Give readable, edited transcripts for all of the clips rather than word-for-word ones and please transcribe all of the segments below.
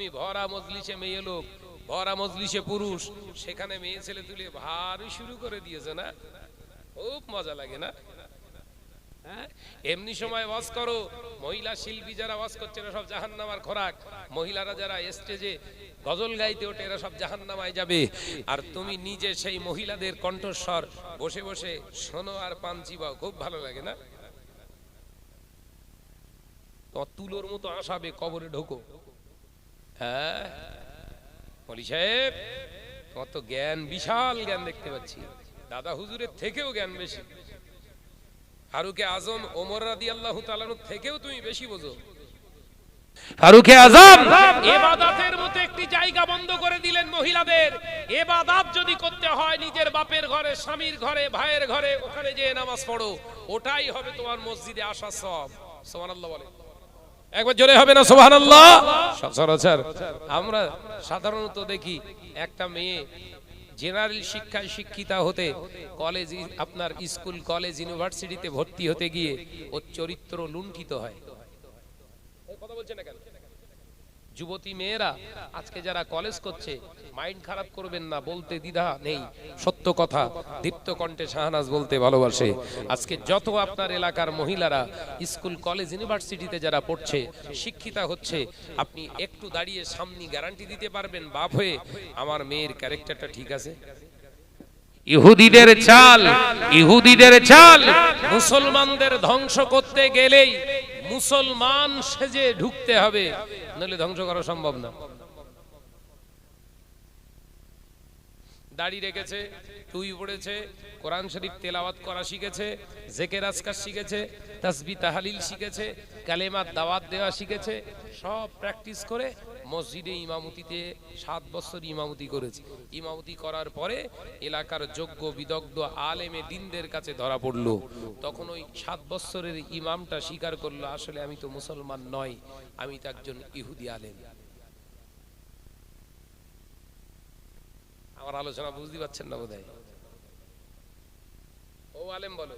তুমি ভরা মজলিসে মেয়ে লোক, ভরা মজলিসে পুরুষ, সেখানে মেয়ে ছেলে তুলে ভারী শুরু করে দিয়েছে না, খুব মজা লাগে না? হ্যাঁ, এমনি সময় ওয়াজ করো, মহিলা শিল্পী যারা ওয়াজ করছে এরা সব জাহান্নামার খোরাক, মহিলারা যারা স্টেজে গজল গাইতে ওঠে এরা সব জাহান্নামায় যাবে। আর তুমি নিজে সেই মহিলাদের কণ্ঠস্বর বসে বসে শোনো আর পান চিবাও, খুব ভালো লাগে না? তোমার তুলোর মতো আসাবে, কবরে ঢোকো। হ্যাঁ মৌলী সাহেব, তোমার তো জ্ঞান, বিশাল জ্ঞান দেখতে পাচ্ছি, দাদা হুজুরের থেকেও জ্ঞান বেশি। ফারুকে আজম ওমর রাদিয়াল্লাহু তাআলা থেকেও তুমি বেশি বোঝো। ফারুকে আজম ইবাদতের মতো একটি জায়গা বন্ধ করে দিলেন মহিলাদের। ইবাদত যদি করতে হয় নিজের বাপের ঘরে, স্বামীর ঘরে, ভাইয়ের ঘরে, ওখানে যে নামাজ পড়ো, ওটাই হবে তোমার মসজিদে আসা সওয়াব। সুবহানাল্লাহ বলে একবার জোরে হবে না সুবহানাল্লাহ? সচরাচর আমরা সাধারণত দেখি একটা মেয়ে জেনারেল শিক্ষায় শিক্ষিতা হতে, কলেজ, আপনার স্কুল, কলেজ, ইউনিভার্সিটিতে ভর্তি হতে গিয়ে ওর চরিত্র লুণ্ঠিত হয়। কথা বলছে না কেন? যুবতী মেয়েরা আজকে যারা কলেজ করছে, মাইন্ড খারাপ করবেন না, বলতে দ্বিধা নেই, সত্য কথা দীপ্ত কণ্ঠে শাহনাজ বলতে ভালোবাসে। আজকে যত আপনার এলাকার মহিলারা স্কুল, কলেজ, ইউনিভার্সিটিতে যারা পড়ছে, শিক্ষিতা হচ্ছে, আপনি একটু দাঁড়িয়ে সামনে গ্যারান্টি দিতে পারবেন বাপ হয়ে, আমার মেয়ের ক্যারেক্টারটা ঠিক আছে? ইহুদিদের চাল মুসলমানদের ধ্বংস করতে গেলেই মুসলমান সেজে ঢুকতে হবে, নইলে ধ্বংস করা সম্ভব না। দাড়ি রেখেছে, টুপি পড়েছে, কোরআন শরীফ তেলাওয়াত করা শিখেছে, জিকির আজকার শিখেছে, তাসবিহ তাহলিল শিখেছে, কালেমার দাওয়াত দেওয়া শিখেছে, সব প্র্যাকটিস করে মসজিদে ইমামতিতে 7 বছর ইমামতি করেছে। ইমামতি করার পরে এলাকার যোগ্য বিদগ্ধ আলেমে দ্বীনদের কাছে ধরা পড়লো। তখন ওই 7 বছরের ইমামটা স্বীকার করলো, আসলে আমি তো মুসলমান নয়, আমি তো একজন ইহুদি আলেম। আমার আলোচনা বুঝতে পারছেন না বোধহয়? ও আলেম বলো।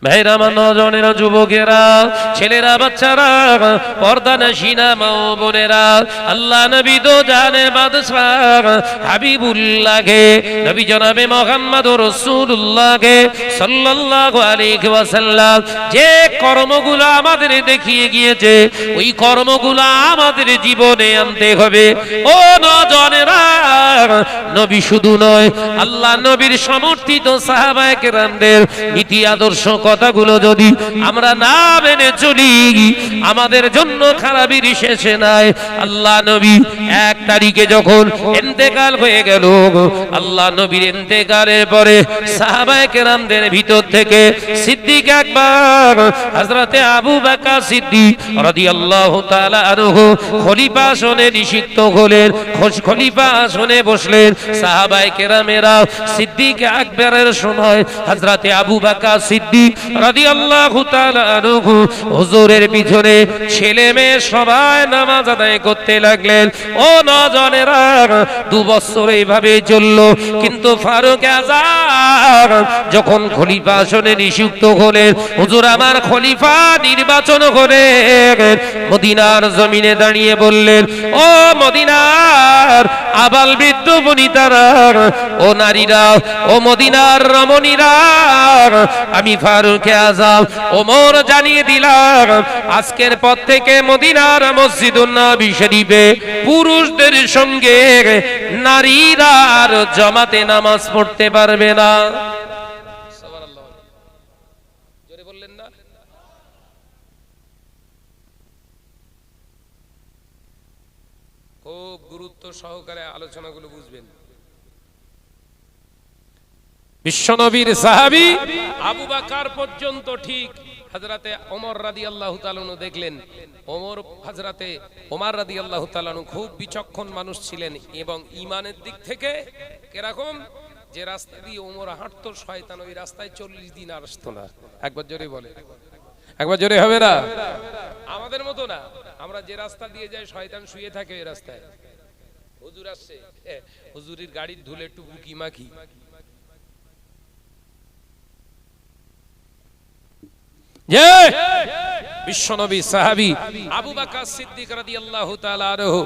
ভাইরা, আমার নজনেরা, যুবকেরা, ছেলেরা, বাচ্চারা, পর্দানশীনা মা ও বোনেরা, আল্লাহ নবী তো জানে বাদশাহ হাবিবুল্লাহকে, নবী জনাবে মুহাম্মদুর রাসূলুল্লাহকে সাল্লাল্লাহু আলাইহি ওয়াসাল্লাম যে কর্মগুলো আমাদের দেখিয়ে গিয়েছে, ওই কর্মগুলো আমাদের জীবনে আনতে হবে। ও নজনেরা, নবী শুধু নয়, আল্লাহ নবীর সমর্থিত সাহাবায়ে কেরামদের নীতি আদর্শ কথাগুলো যদি আমরা না মেনে চলি, আমাদের জন্য খারাপের শেষে নাই। আল্লাহ নবী 1 তারিখে যখন ইন্তেকাল হয়ে গেল, আল্লাহ নবীর ইন্তেকালের পরে সাহাবায়ে কেরামদের ভিতর থেকে সিদ্দিক আকবর হযরতে আবু বকর সিদ্দিক রাদিয়াল্লাহু তাআলা আনহু খলিফা আসনে নিযুক্ত হলেন, খলিফা আসনে বসলেন। সাহাবায়ে কেরামেরা সিদ্দিক আকবরের সময় হযরতে আবু বকর সিদ্দিক রাদিয়াল্লাহু তাআলা আনহু হুজুরের পিছনে ছেলে মেয়ে সবাই নামাজ আদায় করতে লাগলেন। ও নজনেরা, 2 বছর এইভাবে চললো। কিন্তু ফারুক আযম যখন খলিফা আসনে নিযুক্ত হলেন, হুজুর আমার খলিফা নির্বাচন করে মদিনার জমিনে দাঁড়িয়ে বললেন, ও মদিনার আবাল বৃদ্ধ বনিতারা, ও নারীরা, ও মদিনার রমণীরা, আমি ফারুক আযম ওমর জানিয়ে দিলাম, আজকের পর থেকে মদিনার মসজিদুন নবী শরীফে পুরুষদের সঙ্গে নারীরা আর জামাতে নামাজ পড়তে পারবে না। সুবহানাল্লাহ, জোরে বললেন না? খুব গুরুত্ব সহকারে আলোচনাগুলো বুঝবেন। বিশ্বনবীর সাহাবী আবু বকর পর্যন্ত ঠিক হযরতে ওমর রাদিয়াল্লাহু তাআলা দেখলেন, হযরতে ওমর রাদিয়াল্লাহু তাআলা খুব বিচক্ষণ মানুষ ছিলেন এবং ঈমানের দিক থেকে কিরকম, যে রাস্তা দিয়ে ওমর হাঁটতো শয়তান ওই রাস্তায় 40 দিন আর আসতো না। একবার জোরে বলে, একবার জোরে হবে না? আমাদের মতো না, আমরা যে রাস্তা দিয়ে যাই শয়তান শুয়ে থাকে ওই রাস্তায়। হুজুর আসছে, হুজুরির গাড়ির ধুলে একটু বুকি মাখি। যে বিশ্বনবী সাহাবী আবু বকর সিদ্দিক রাদিয়াল্লাহু তাআলা আনহু,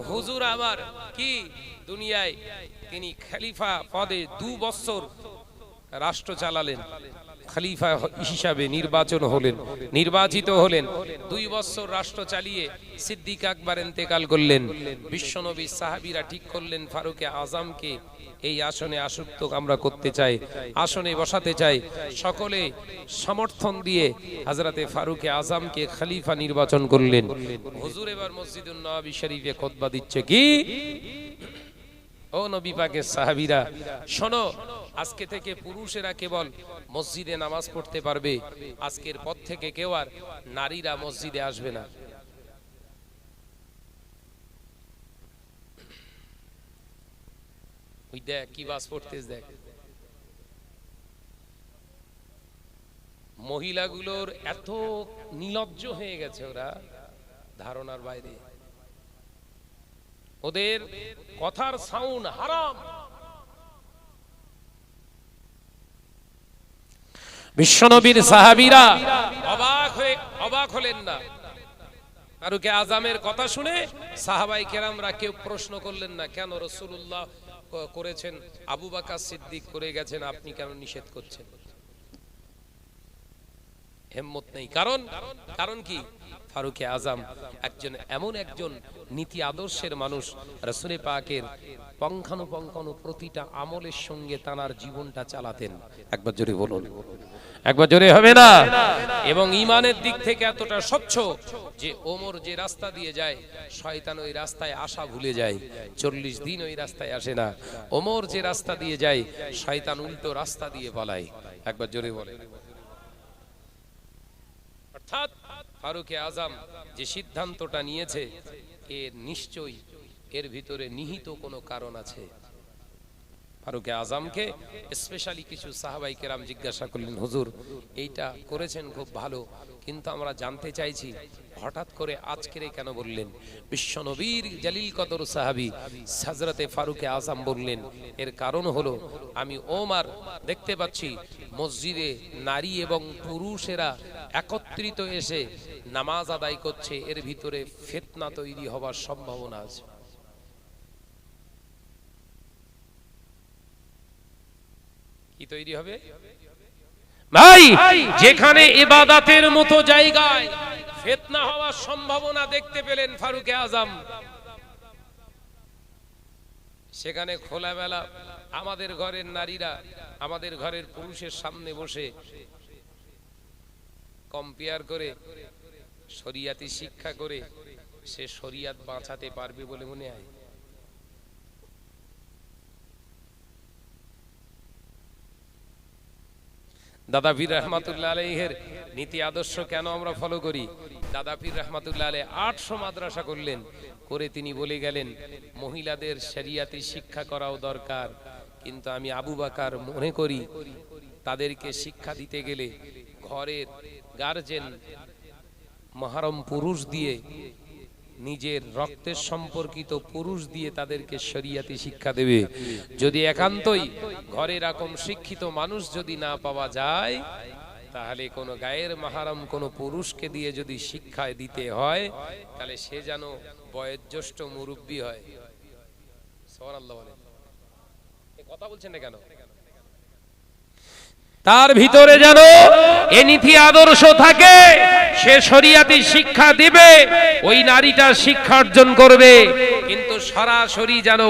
হুজুর আমার কি দুনিয়ায় তিনি খলিফা পদে 2 বছর রাষ্ট্র চালালেন, খলিফা হিসাবে নির্বাচিত হলেন। 2 বছর রাষ্ট্র চালিয়ে সিদ্দিক আকবর ইন্তেকাল করলেন। বিশ্বনবী সাহাবীরা ঠিক করলেন ফারুকে আজমকে এই আসনে আসক্ত আমরা করতে চাই, আসনে বসাতে চাই। সকলে সমর্থন দিয়ে হযরতে ফারুকে আজমকে খলিফা নির্বাচন করলেন। হুজুর এবার মসজিদুন নববী শরীফে খুতবা দিচ্ছে কি, ও নবী পাকের সাহাবীরা শোনো, আজকে থেকে পুরুষেরা কেবল মসজিদে নামাজ পড়তে পারবে, আজকের পর থেকে কেউ আর নারীরা মসজিদে আসবে না। ওই দেখ কি বাস পড়তেছ, দেখ মহিলাগুলোর এত নির্লজ্জ হয়ে গেছে, ওরা ধারণার বাইরে, ওদের কথার সাউন্ড হারাম। বিশ্বনবীর সাহাবীরা অবাক হলেন না। ফারুকে আজমের কথা শুনে সাহাবায়ে কেরামরা কেউ প্রশ্ন করলেন না, কেন রাসূলুল্লাহ করেছেন, আবু বকর সিদ্দিক করে গেছেন, আপনি কেন নিষেধ করছেন? হিম্মত নেই। কারণ কি, ফারুকে আজম এমন একজন নীতি আদর্শের মানুষ, রাসূল পাকের পঙ্খানুপঙ্খানু প্রতিটা আমলের সঙ্গে তার জীবনটা চালাতেন। একবার জোরে বলুন, একবার জোরে হবে না? এবং ঈমানের দিক থেকে এতটা স্বচ্ছ যে ওমর যে রাস্তা দিয়ে যায়, শয়তান ওই রাস্তায় আসা ভুলে যায়, 40 দিন ওই রাস্তায় আসে না। ওমর যে রাস্তা দিয়ে যায়, শয়তান উল্টো রাস্তা দিয়ে পালায়। একবার জোরে বলে। অর্থাৎ ফারুকে আজম যে সিদ্ধান্তটা নিয়েছে, এর নিশ্চয়ই এর ভিতরে নিহিত কোনো কারণ আছে। ফারুকে আজমকে স্পেশালি কিছু সাহাবায়ে কেরাম জিজ্ঞাসা করলেন, হুজুর এইটা করেছেন খুব ভালো, কিন্তু আমরা জানতে চাইছি হঠাৎ করে আজকেরে কেন বললেন? বিশ্বনবীর জালিল কদর সাহাবী হযরতে ফারুকে আজম বললেন, এর কারণ হলো আমি ওমর দেখতে পাচ্ছি মসজিদে নারী এবং পুরুষেরা একত্রিত এসে নামাজ আদায় করছে, এর ভিতরে ফিতনা তৈরি হওয়ার সম্ভাবনা আছে। কি তৈরি হবে ভাই? যেখানে ইবাদতের মতো জায়গায় ফিতনা হওয়ার সম্ভাবনা দেখতে পেলেন ফারুকে আজম, সেখানে খোলামেলা আমাদের ঘরের নারীরা আমাদের ঘরের পুরুষের সামনে বসে কম্পেয়ার করে শরিয়াতি শিক্ষা করে সে শরিয়াত বাঁচাতে পারবে বলে মনে হয়? দাদা পীর রহমাতুল্লাহ আলাইহির নীতি আদর্শ কেন আমরা ফলো করি? দাদা পীর রহমাতুল্লাহ আলাইহি 800 মাদ্রাসা করলেন, করে তিনি বলে গেলেন মহিলাদের শরিয়াতি শিক্ষা করাও দরকার, কিন্তু আমি আবু বকর মনে করি তাদেরকে শিক্ষা দিতে গেলে ঘরের গার্জেন মাহরম পুরুষ দিয়ে, নিজের রক্তের সম্পর্কিত পুরুষ দিয়ে তাদেরকে শরিয়াতি শিক্ষা দেবে। যদি একান্তই ঘরে এরকম শিক্ষিত মানুষ যদি না পাওয়া যায়, তাহলে কোন গায়ের মাহরম কোন পুরুষকে দিয়ে যদি শিক্ষা দিতে হয়, তাহলে সে যেন বয়োজ্যেষ্ঠ মুরব্বী হয়। সুবহানাল্লাহ বলেন। এই কথা বলছেন না কেন? তার ভিতরে যেন এ নীতি আদর্শ থাকে, সে শরিয়াতি শিক্ষা দিবে, ওই নারীটা শিক্ষা অর্জন করবে, কিন্তু সরাসরি যেন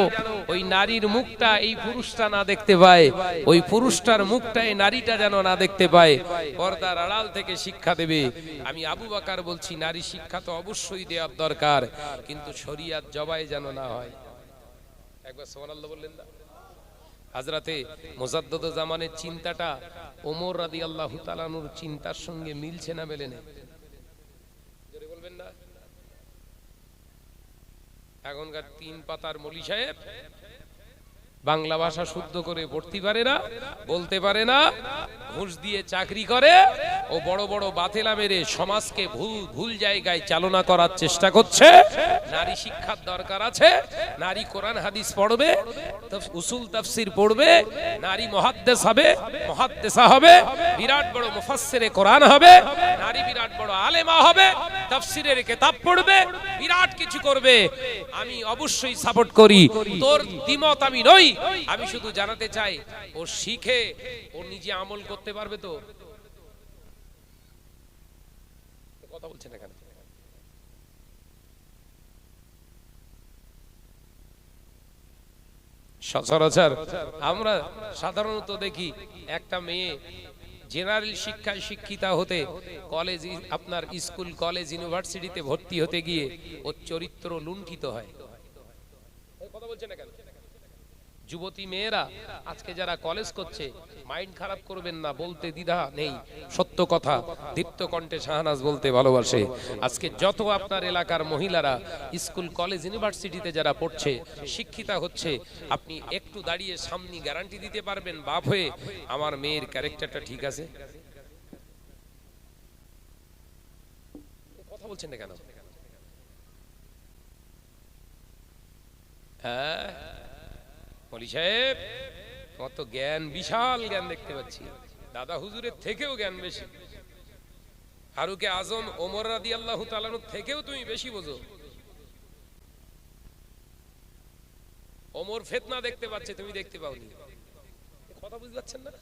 ওই নারীর মুখটা এই পুরুষটা না দেখতে পায়, ওই পুরুষটার মুখটা এই নারীটা যেন না দেখতে পায়, পর্দার আড়াল থেকে শিক্ষা দেবে। আমি আবু বকর বলছি নারী শিক্ষা তো অবশ্যই দেওয়ার দরকার, কিন্তু শরিয়াত জবাই যেন না হয়। একবার সুবহানাল্লাহ বললেন না? হযরতে মুজাদ্দিদ জামানের চিন্তাটা ওমর রাদিয়াল্লাহু তাআলা আনহুর চিন্তার সঙ্গে মিলছে না মেলে না? জোরে বলবেন না? এখনকার 3 পাতার মৌলী সাহেব বাংলা ভাষা শুদ্ধ করে পড়তে পারে না, বলতে পারে না, ঘুষ দিয়ে চাকরি করে, ও বড় বড় বাতেলা মেরে সমাজকে ভুল জায়গায় চালনা করার চেষ্টা করছে। নারী শিক্ষার দরকার আছে, নারী কোরআন হাদিস পড়বে, উসুল তাফসীর পড়বে, নারী মুহাদ্দিস হবে, মুহাদ্দিসা হবে, বিরাট বড় মুফাসসিরে কোরআন হবে, নারী ভারী বিরাট বড় আলেমা হবে, তাফসীরের কিতাব পড়বে, বিরাট কিছু করবে, আমি অবশ্যই সাপোর্ট করি। তোর দ্বিমত আমি নই, আমি শুধু জানাতে চাই ও শিখে ও নিজে আমল করতে পারবে তো? কথা বলছেন না কেন? সচরাচর আমরা সাধারণত দেখি একটা মেয়ে জেনারেল শিক্ষায় শিক্ষিতা হতে কলেজ, আপনার স্কুল কলেজ ইউনিভার্সিটিতে ভর্তি হতে গিয়ে ওর চরিত্র লুণ্ঠিত হয়। কথা বলছেন না কেন? যুবতী মেয়েরা আজকে যারা কলেজ করছে, মাইন্ড খারাপ করবেন না, বলতে দ্বিধা নেই, সত্য কথা দীপ্ত কণ্ঠে শাহনাজ বলতে ভালোবাসে। আজকে যত আপনার এলাকার মহিলারা স্কুল কলেজ ইউনিভার্সিটিতে যারা পড়ছে, শিক্ষিতা হচ্ছে, আপনি একটু দাঁড়িয়ে সামনে গ্যারান্টি দিতে পারবেন বাপ হয়ে আমার মেয়ের ক্যারেক্টারটা ঠিক আছে? কথা বলছেন না কেন? হ্যাঁ মৌলী সাহেব, তোমার তো জ্ঞান, বিশাল জ্ঞান দেখতে পাচ্ছি, দাদা হুজুরের থেকেও জ্ঞান বেশি, ফারুকে আজম ওমর রাদিয়াল্লাহু তাআলা থেকেও তুমি বেশি বোঝো। ওমর ফিতনা দেখতে পাচ্ছে, তুমি দেখতে পাওনি, কথা বুঝতে পারছেন না?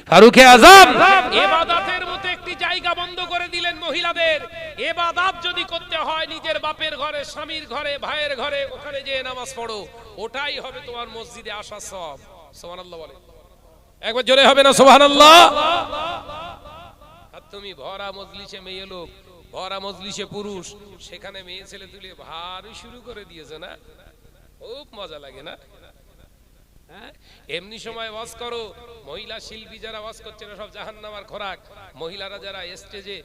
ফারুকে আজম ইবাদতের মতো একটি জায়গা বন্ধ করে দিলেন মহিলাদের। ইবাদত যদি করতে হয় নিজের বাপের ঘরে, স্বামীর ঘরে, ভাইয়ের ঘরে, ওখানে যেয়ে নামাজ পড়ো, ওটাই হবে তোমার মসজিদে আসার সওয়াব। সুবহানাল্লাহ বলে, একবার জোরে হবে না সুবহানাল্লাহ? আর তুমি ভরা মজলিসে মেয়ে লোক, ভরা মজলিসে পুরুষ, সেখানে মেয়ে ছেলে তুলে ভারী শুরু করে দিয়েছে না, খুব মজা লাগে না? এমনি সময় ওয়াজ করো, মহিলা শিল্পী যারা ওয়াজ করছে এরা সব জাহান্নামার খোরাক, মহিলারা যারা স্টেজে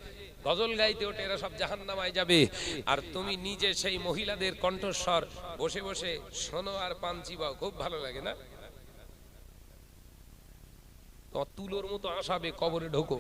গজল গাইতে ওঠে এরা সব জাহান্নামায় যাবে, আর তুমি নিজে সেই মহিলাদের কণ্ঠস্বর বসে বসে শোনো আর পান চিবাও, খুব ভালো লাগে না? তো তুলোর মতো আসাবে, কবরে ঢোকো।